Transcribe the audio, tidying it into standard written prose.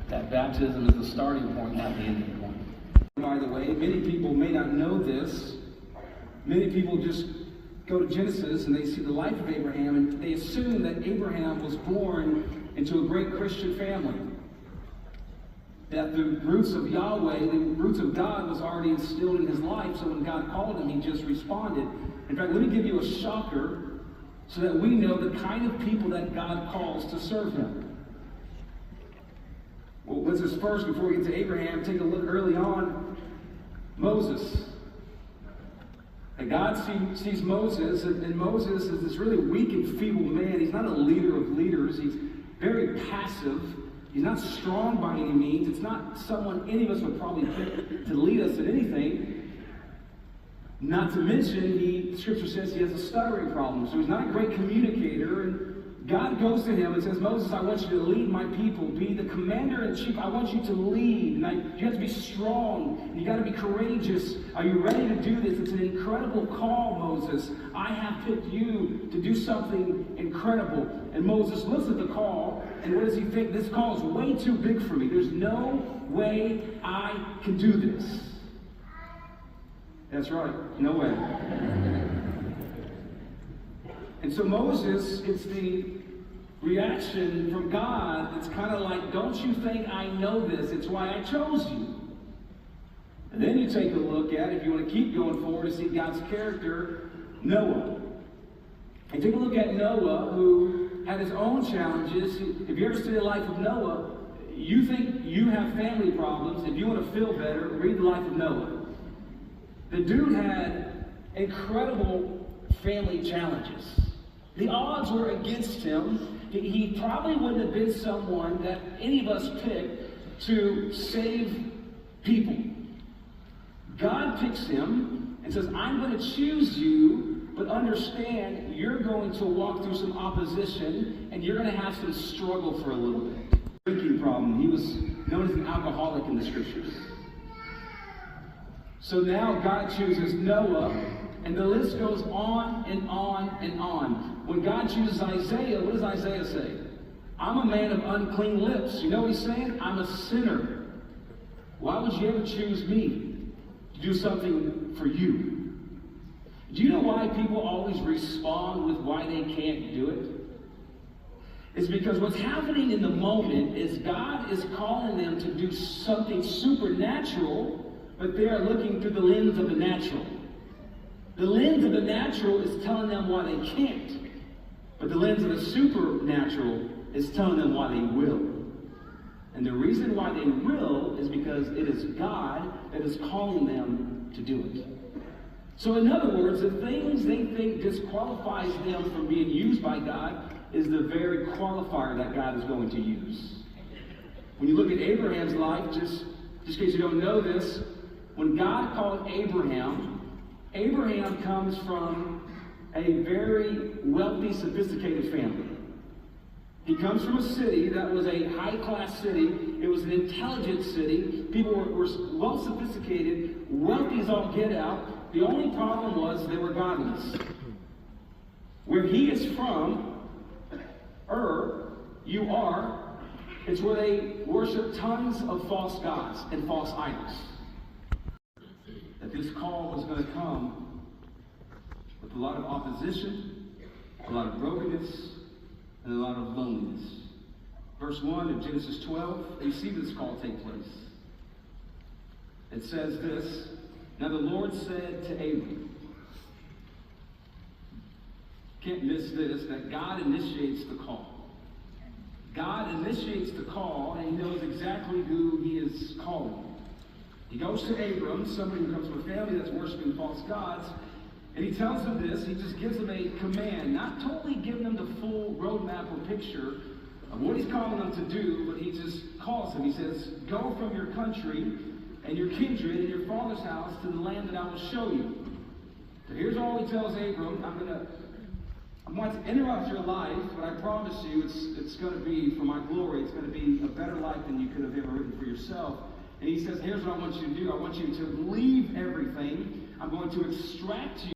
That baptism is the starting point, not the ending point. By the way, many people may not know this. Many people just go to Genesis and they see the life of Abraham and they assume that Abraham was born into a great Christian family. That the roots of Yahweh, the roots of God was already instilled in his life, so when God called him, he just responded. In fact, let me give you a shocker so that we know the kind of people that God calls to serve him. Well, let's just first, before we get to Abraham, take a look early on. Moses. And God sees Moses, and Moses is this really weak and feeble man. He's not a leader of leaders. He's very passive. He's not strong by any means. It's not someone any of us would probably pick to lead us in anything. Not to mention, the scripture says he has a stuttering problem. So he's not a great communicator. And God goes to him and says, Moses, I want you to lead my people. Be the commander-in-chief. I want you to lead. And you have to be strong. And you got to be courageous. Are you ready to do this? It's an incredible call, Moses. I have picked you to do something incredible. And Moses looks at the call, and what does he think? This call is way too big for me. There's no way I can do this. That's right. No way. And so Moses gets the reaction from God that's kind of like, don't you think I know this? It's why I chose you. And then you take a look at, if you want to keep going forward to see God's character, Noah. And take a look at Noah, who had his own challenges. If you ever study the life of Noah, you think you have family problems. If you want to feel better, read the life of Noah. The dude had incredible family challenges. The odds were against him. He probably wouldn't have been someone that any of us picked to save people. God picks him and says, I'm going to choose you, but understand you're going to walk through some opposition and you're going to have some struggle for a little bit. Drinking problem. He was known as an alcoholic in the scriptures. So now God chooses Noah, and the list goes on and on and on. When God chooses Isaiah, what does Isaiah say? I'm a man of unclean lips. You know what he's saying? I'm a sinner. Why would you ever choose me to do something for you? Do you know why people always respond with why they can't do it? It's because what's happening in the moment is God is calling them to do something supernatural, but they are looking through the lens of the natural. The lens of the natural is telling them why they can't. But the lens of the supernatural is telling them why they will. And the reason why they will is because it is God that is calling them to do it. So in other words, the things they think disqualifies them from being used by God is the very qualifier that God is going to use. When you look at Abraham's life, just in case you don't know this, when God called Abraham, Abraham comes from a very wealthy, sophisticated family. He comes from a city that was a high-class city. It was an intelligent city. People were well sophisticated, wealthy as all get out. The only problem was they were godless. Where he is from, you are, it's where they worship tons of false gods and false idols. That this call was going to come with a lot of opposition, a lot of brokenness, and a lot of loneliness. Verse 1 of Genesis 12, we see this call take place. It says this, now the Lord said to Abram, can't miss this, that God initiates the call. God initiates the call, and he knows exactly who he is calling. He goes to Abram, somebody who comes from a family that's worshiping false gods, and he tells them this. He just gives them a command, not totally giving them the full roadmap or picture of what he's calling them to do, but he just calls them. He says, go from your country and your kindred and your father's house to the land that I will show you. So here's all he tells Abram. I'm going to interrupt your life, but I promise you it's going to be for my glory. It's going to be a better life than you could have ever written for yourself. And he says, here's what I want you to do. I want you to leave everything. I'm going to extract you.